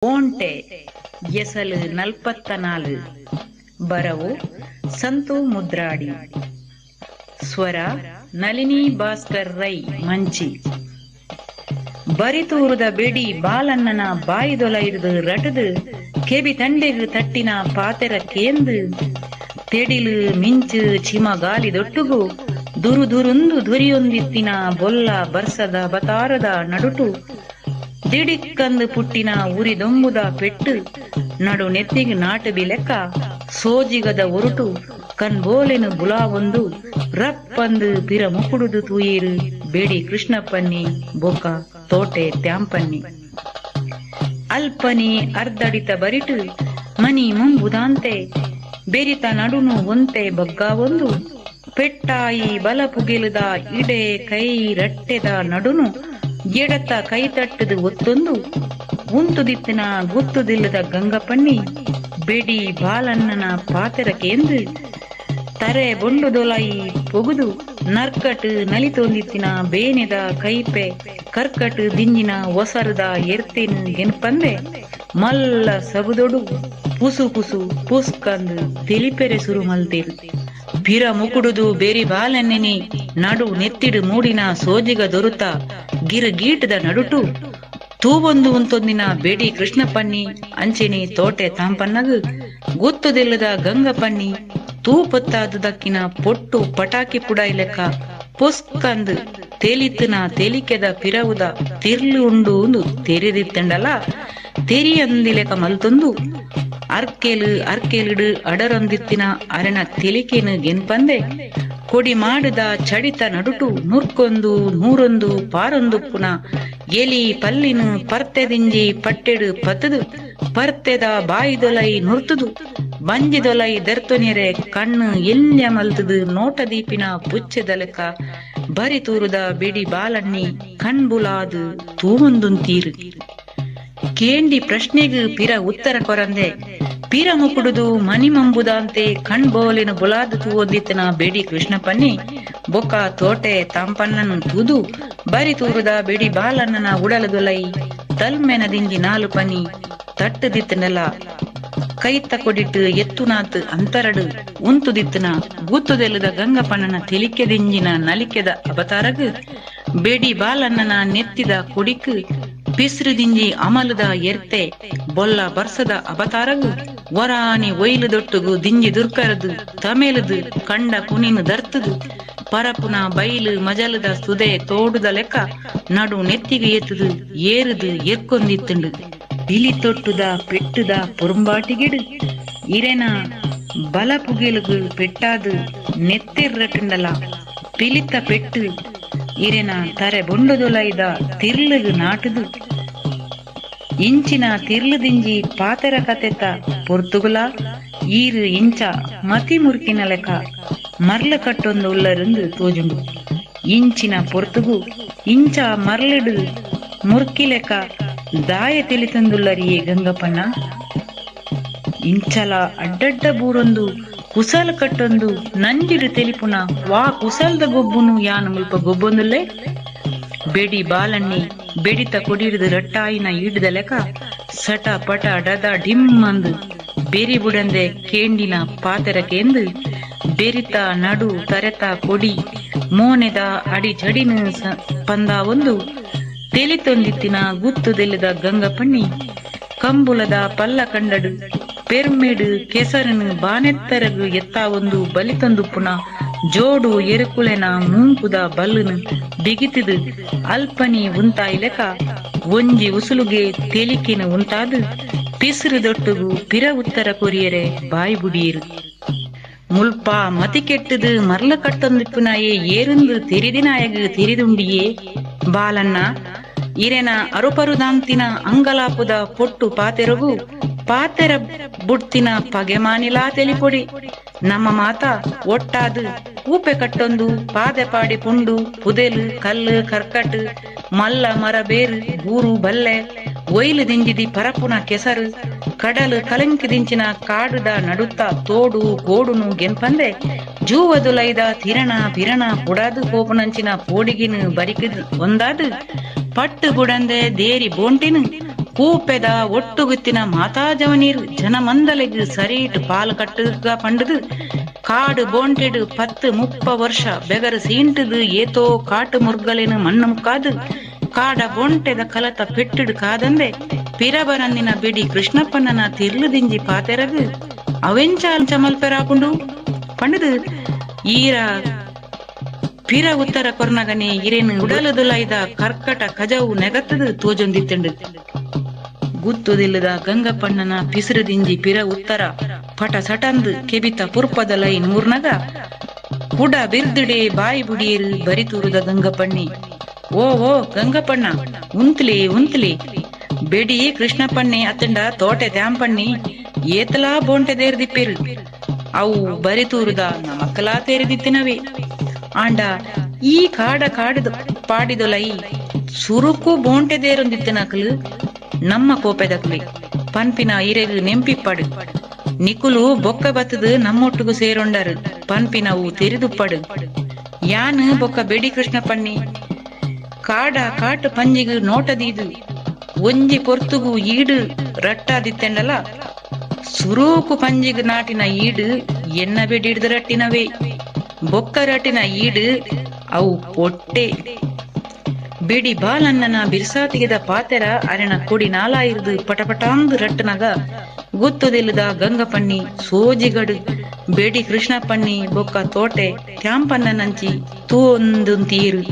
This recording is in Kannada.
ಓಂಟೆ ಎಸಲು 44 ಬರವು ಸಂತು ಮುದ್ರಾಡಿ ಸ್ವರ ನಳಿನಿ ಭಾಸ್ಕರ್ ರೈ ಮಂಚಿ ಬರಿತೂರುದ ಬೆಡಿ ಬಾಲಣ್ಣನ ಬಾಯಿದೊಲೈದು ರಟದು ಕೆಬಿ ತಂಡೆಗು ತಟ್ಟಿನ ಪಾತೆರ ಕೇಂದು ತೆಡಿಲು ಮಿಂಚು ಚಿಮ ಗಾಲಿದೊಟ್ಟುಗು ದುರು ದುರುಂದು ದುರಿಯೊಂದಿತ್ತಿನ ಬೊಲ್ಲ ಬರ್ಸದ ಬತಾರದ ನಡುಟು ದಿಡಿಕ್ಕಂದು ಪುಟ್ಟಿನ ಉರಿ ದೊಂಬುದ ಪೆಟ್ಟು ನಡು ನೆತ್ತಿಗೆ ನಾಟು ಬಿಲೆಕ್ಕ ಸೋಜಿಗದ ಒರುಟು ಕಣ್ಬೋಲೆನು ಬುಲಾವೊಂದು ರಪ್ಪಂದು ಪಿರ ಮುಕುಡುದು ತೂಯಿರು ಬೇಡಿ ಕೃಷ್ಣಪ್ಪನ್ನಿ ಬೊಕ್ಕ ತೋಟೆ ತ್ಯಾಂಪನ್ನಿ ಅಲ್ಪನಿ ಅರ್ಧಡಿತ ಬರಿಟು ಮನಿ ಮುಂಬುದಾಂತೆ ಬೆರಿತ ನಡುನು ಒಂತೆ ಬಗ್ಗಾವೊಂದು ಪೆಟ್ಟಾಯಿ ಬಲ ಪುಗಿಲುದ ಇಡೆ ಕೈ ರಟ್ಟೆದ ನಡುನು ಎಡತ ಕೈ ತಟ್ಟದು ಒತ್ತೊಂದು ಉಂತುದಿತ್ತಿನ ಗುತ್ತುದಿಲ್ಲದ ಗಂಗಪಣ್ಣಿ ಬೆಡಿ ಬಾಲಣ್ಣನ ಪಾತೆರಕೇಂದು ತರೆ ಬೊಂಡುದೊಲಾಯಿ ಪೊಗುದು ನರ್ಕಟ್ ನಲಿತೊಂದಿತ್ತಿನ ಬೇನೆದ ಕೈಪೆ ಕರ್ಕಟ್ ದಿಂಜಿನ ಒಸರದ ಎರ್ತಿನ ಗೆನ್ಪಂದೆ ಮಲ್ಲ ಸಬುದೊಡು ಪುಸು ಪುಸು ಪುಸ್ಕಂದು ತಿಳಿಪೆರೆ ಸುರು ಮಲ್ತಿರು ಪಿರ ಮುಕುಡುದು ಬೇರಿ ಬಾಲನ್ನೆನಿ ನಡು ನೆತ್ತಿಡು ಮೂಡಿನ ಸೋಜಿಗ ದೊರುತ ಗಿರುಗೀಟದ ನಡುಟು ತೂವೊಂದು ಉಂತೊಂದಿನ ಬೇಡಿ ಕೃಷ್ಣಪ್ಪಣ್ಣಿ ಅಂಚಿನಿ ತೋಟೆ ತಾಂಪನ್ನಗು ಗುತ್ತುದಿಲ್ಲದ ಗಂಗಪಣ್ಣಿ ತೂಪೊತ್ತಾದುದಕ್ಕಿನ ಪೊಟ್ಟು ಪಟಾಕಿ ಪುಡಾಯಿ ಲೆಕ್ಕ ಪುಸ್ಕಂದು ತೇಲಿತ್ತುನ ತೇಲಿಕೆದ ಪಿರವುದ ತಿರ್ಲು ಉಂಡು ತೆರೆದಿತ್ತಂಡಲ ತೆರಿಯಂದಿಲೆಕ ಮಲ್ತೊಂದು ಅರ್ಕೆಲಿಡು ಅಡರೊಂದಿತ್ತಿನ ಅರೆನ ತೆಲಿಕೆನು ಗೆನ್ಪಂದೆ ಕೊಡಿ ಮಾಡಿದ ಚಡಿತ ನಡುಟು ನೂರ್ಕೊಂದು ನೂರೊಂದು ಪಾರೊಂದು ಪುನ ಎಲಿ ಪಲ್ಲಿನು ಪರ್ತೆದಿಂಜಿ ಪಟ್ಟೆಡು ಪತ್ತದು ಪರ್ತೆದ ಬಾಯಿದೊಲೈ ನುರ್ತುದು ಬಂಜಿದೊಲೈ ದೆರ್ತೊನೆರೆ ಕಣ್ಣು ಎಲ್ಯ ಮಲ್ತದು ನೋಟದೀಪಿನ ಪುಚ್ಚೆದಲಕ ಬರಿತೂರುದ ಬಿಡಿ ಬಾಲಣ್ಣಿ ಕಣ್ಬುಲಾದು ತೂಮೊಂದುಂತೀರು ಕೇಂಡಿ ಪ್ರಶ್ನೆಗೂ ಪಿರ ಉತ್ತರ ಕೊರಂದೆ ಪಿರ ಮುಕುಡುದು ಮನಿ ಮಂಬುದಾಂತೆ ಕಣ್ಬೋಲಿನ ಬುಲಾದು ತೂವೊಂದಿತ್ತನ ಬೇಡಿ ಕೃಷ್ಣಪ್ಪನ್ನಿ ಬೊಕ್ಕ ತೋಟೆ ತಾಂಪಣ್ಣನು ತೂದು ಬರಿತೂರುದ ಬೇಡಿ ಬಾಲಣ್ಣನ ಉಡಲದೊಲೈ ತಲ್ಮೆನದಿಂಜಿ ನಾಲು ಪನಿ ತಟ್ಟದಿತ್ತನಲ ಕೈತ ಕೊಡಿಟ್ಟು ಎತ್ತುನಾತ್ ಅಂತರಡು ಉಂತುದಿತ್ತನ ಗೂತುದೆಲ್ಲದ ಗಂಗಪ್ಪಣ್ಣನ ತೆಲಿಕೆದಿಂಜಿನ ನಲಿಕೆದ ಅವತಾರಗು ಬೇಡಿ ಬಾಲಣ್ಣನ ನೆತ್ತಿದ ಕುಡಿಕು ಪಿಸ್ರುದಿಂಜಿ ಅಮಲದ ಎರ್ತೆ ಬೊಲ್ಲ ಬರ್ಸದ ಅವತಾರಗು ವರಾನಿ ಒಯ್ಲುದೊಟ್ಟುಗು ದಿಂಜಿ ದುರ್ಕರದು ತಮೇಲದು ಕಂಡ ಕುನಿನು ದರ್ತದು ಪರಪುನ ಬೈಲು ಮಜಲದ ಸುದೆ ತೋಡುದ ಲೆಕ್ಕ ನಡು ನೆತ್ತಿಗೆ ಎತ್ತದು ಏರುದು ಎರ್ಕೊಂದಿತ್ತುಂಡು ಬಿಲಿ ತೊಟ್ಟುದ ಪೆಟ್ಟುದ ಪುರುಂಬಾಟಿಗಿಡು ಇರೆನ ಬಲ ಪುಗಿಲುಗು ಪೆಟ್ಟಾದು ನೆತ್ತಿರ್ರಟುಂಡಲ ಪಿಲಿತ ಪೆಟ್ಟು ಇರೆನ ತರೆ ಬೊಂಡುದೊಲೈದ ತಿರ್ಲುಗು ನಾಟುದು ಇಂಚಿನ ತಿರ್ಲುದಿಂಜಿ ಪಾತೆರ ಕತೆತ ಪೊರ್ತುಗುಲ ಈರು ಇಂಚ ಮತಿ ಮುರುಕಿನ ಲೆಕ್ಕ ಮರ್ಲ ಕಟ್ಟೊಂದು ಉಳ್ಳರಂದು ತೋಜುಂಡು ಇಂಚಿನ ಪೊರ್ತುಗು ಇಂಚ ಮರ್ಲಿಡು ಮುರ್ಕಿ ಲೆಕ್ಕ ದಾಯ ತಿಳಿತಂದುಳ್ಳರಿಯೇ ಗಂಗಪ್ಪಣ್ಣ ಇಂಚಲ ಅಡ್ಡಡ್ಡ ಬೂರೊಂದು ಕುಸಲ್ ಕಟ್ಟೊಂದು ನಂಜಿಡು ತೆಲಿಪುನ ವಾ ಕುಸಲ್ದ ಗೊಬ್ಬುನು ಯಾನು ಮುಲ್ಪ ಗೊಬ್ಬೊಂದುಲ್ಲೆ ಬೆಡಿ ಬಾಲಣ್ಣಿ ಬೆಡಿತ ಕೊಡಿಡಿದು ರಟ್ಟಾಯಿನ ಈಡಿದ ಲೆಕ್ಕ ಸಟ ಪಟ ಡದ ಡಿಮ್ಮಂದು ಬೆರಿ ಬುಡಂದೆ ಕೇಂಡಿನ ಪಾತೆರಕೆಂದು ಬೆರಿತ ನಡು ತರೆತ ಕೊಡಿ ಮೋನೆದ ಅಡಿ ಜಡಿನ ಪಂದ ಒಂದು ತೆಲಿತೊಂದಿತ್ತಿನ ಗುತ್ತುದೆಲ್ಲದ ಗಂಗಪಣ್ಣಿ ಕಂಬುಲದ ಪಲ್ಲ ಕಂಡಡು ಪೆರ್ಮೆಡು ಕೆಸರನು ಬಾನೆತ್ತರಗು ಎತ್ತಾ ಒಂದು ಬಲಿತೊಂದು ಪುನ ಜೋಡು ಎರುಕುಳೆನ ಮೂಂಪುದ ಬಲ್ಲುನು ಬಿಗಿತಿದು ಅಲ್ಪನಿ ಉಂತಾಯಿಲೆಕ ಒಂಜಿ ಉಸುಲುಗೆ ತೆಲಿಕಿನ ಉಂಟಾದು ಪಿಸುರುದೊಟ್ಟುಗು ಪಿರ ಉತ್ತರ ಕೊರಿಯರೆ ಬಾಯಿ ಬುಡಿಯರು ಮುಲ್ಪ ಮತಿ ಕೆಟ್ಟದು ಮರ್ಲ ಕಟ್ಟೊಂದಿಪ್ಪುನಾಯೇ ಏರುಂದು ತೆರಿದಿನಾಯಗು ತೆರಿದುಂಡಿಯೇ ಬಾಲಣ್ಣ ಇರೆನ ಅರುಪರುದಾಂತಿನ ಅಂಗಲಾಪುದ ಪೊಟ್ಟು ಪಾತೆರಗು ಪಾತೆರ ಬುಡ್ತಿನ ಪಗೆಮಾನಿಲಾ ತೆಲಿಪೊಡಿ ನಮ್ಮ ಮಾತ ಒಟ್ಟಾದು ಊಪೆ ಕಟ್ಟೊಂದು ಪಾದೆ ಪಾಡಿ ಪುಂಡು ಪುದೆಲು ಕಲ್ಲು ಕರ್ಕಟ್ ಮಲ್ಲ ಮರ ಬೇರು ಗೂರು ಬಲ್ಲೆ ಒಯ್ಲು ದಿಂಜಿದಿ ಪರಪುನ ಕೆಸರು ಕಡಲು ಕಲಂಕಿದಿಂಚಿನ ಕಾಡುದ ನಡುತ್ತ ತೋಡು ಗೋಡುನು ಗೆನ್ಪಂದೆ ಜೂವದುಲೈದ ತಿರಣ ಪಿರಣ ಬುಡಾದು ಕೋಪುನಂಚಿನ ಪೋಡಿಗಿನು ಬರಿಕಿದು ಒಂದಾದು ಪಟ್ಟು ಬುಡಂದೆ ದೇರಿ ಬೋಂಟಿನು ಕೂಪೆದ ಒಟ್ಟುಗುತ್ತಿನ ಮಾತಾಜವನೀರು ಜನಮಂದಲೆಗ್ ಸರೀಟ್ ಪಾಲು ಕಟ್ಟುಗ ಪಂಡುದು ಕಾಡು ಬೋಂಟೆಡು 10-30 ವರ್ಷ ಬೆಗರು ಸೀಂಟದು ಏತೋ ಕಾಟು ಮುರ್ಗಲಿನ ಮಣ್ಣು ಮುಕ್ಕಾದು ಕಾಡ ಬೊಂಟೆದ ಕಲತ ಪೆಟ್ಟಿಡು ಕಾದಂದೆ ಪಿರಬರನ್ನಿನ ಬಿಡಿ ಕೃಷ್ಣಪ್ಪನನ ತಿರ್ಲುದಿಂಜಿ ಪಾತೆರದು ಅವೆಂಚಾಲ್ ಚಮಲ್ಪೆರಾಪುಂಡು ಪಂಡುದು ಈರ ಪಿರ ಉತ್ತರ ಕೊರ್ನಗನೆ ಇರೇನು ಉಡಲದುಲೈದ ಕರ್ಕಟ ಕಜವು ನೆಗತ್ತದು ತೋಜೊಂದಿತ್ತಂಡು ಗುತ್ತುದಿಲ್ಲದ ಗಂಗಪ್ಪಣ್ಣನ ಪಿಸಿರುದಿಂಜಿ ಪಿರ ಉತ್ತರ ಪಟ ಸಟಂದು ಕೆಬಿತ ಪುರ್ಪದಲೈ ನೂರ್ನಗ ಕುಡ ಬಿರ್ದಿಡೆ ಬಾಯಿ ಬುಡಿಯರು ಬರಿತೂರುದ ಗಂಗಪ್ಪಣ್ಣಿ ಓ ಓ ಗಂಗಪ್ಪಣ್ಣ ಉಂತ್ಲಿ ಬೆಡಿ ಕೃಷ್ಣಪ್ಪಣ್ಣಿ ಅತ್ತಂಡ ತೋಟೆ ತ್ಯಾಂಪಣ್ಣಿ ಏತಲಾ ಬೋಂಟೆ ದೇರ್ದಿಪ್ಪಿರು ಅವು ಬರಿತೂರುದ ನಮಕ್ಕಲಾ ತೇರಿದಿತ್ತಿನವೆ ಆಂಡ ಈ ಕಾಡಿದ ಪಾಡಿದೊಲೈ ಸುರುಕು ಬೋಂಟೆ ದೇರೊಂದಿತ್ತಿನಕಲು ನಮ್ಮ ಕೋಪೆದಕ್ಲೆ ಪನ್ಪಿನ ಇರೆಗು ನೆಂಪಿಪ್ಪಡು ನಿಕುಲು ಬೊಕ್ಕ ಬತ್ತದು ನಮ್ಮೊಟ್ಟುಗು ಸೇರೊಂಡರು ಪನ್ಪಿನವು ತೆರಿದುಪ್ಪಡು ಯಾನು ಬೊಕ್ಕ ಬೆಡಿ ಕೃಷ್ಣಪ್ಪಣ್ಣಿ ಕಾಟು ಪಂಜಿಗು ನೋಟದೀದು ಒಂಜಿ ಪೊರ್ತುಗು ಈಡು ರಟ್ಟಾದಿತ್ತೆಂಡಲ ಸುರೂಕು ಪಂಜಿಗು ನಾಟಿನ ಈಡು ಎನ್ನ ಬೆಡಿಡ್ದು ರಟ್ಟಿನವೇ ಬೊಕ್ಕ ರಟ್ಟಿನ ಈಡು ಅವು ಪೊಟ್ಟೆ ಬೆಡಿ ಬಾಲಣ್ಣನ ಬಿರ್ಸಾತಿಗೆದ ಪಾತೆರ ಅರೆನ ಕೊಡಿ ನಾಲಾಯಿರುದು ಪಟಪಟಾಂದು ರಟ್ಟನಗ ಗುತ್ತುದಿಲ್ಲದ ಗಂಗಪಣ್ಣಿ ಸೋಜಿಗಡು ಬೆಡಿ ಕೃಷ್ಣಪ್ಪಣ್ಣಿ ಬೊಕ್ಕ ತೋಟೆ ತ್ಯಾಂಪನ್ನ ನಂಚಿ ತೂಂದು ತೀರು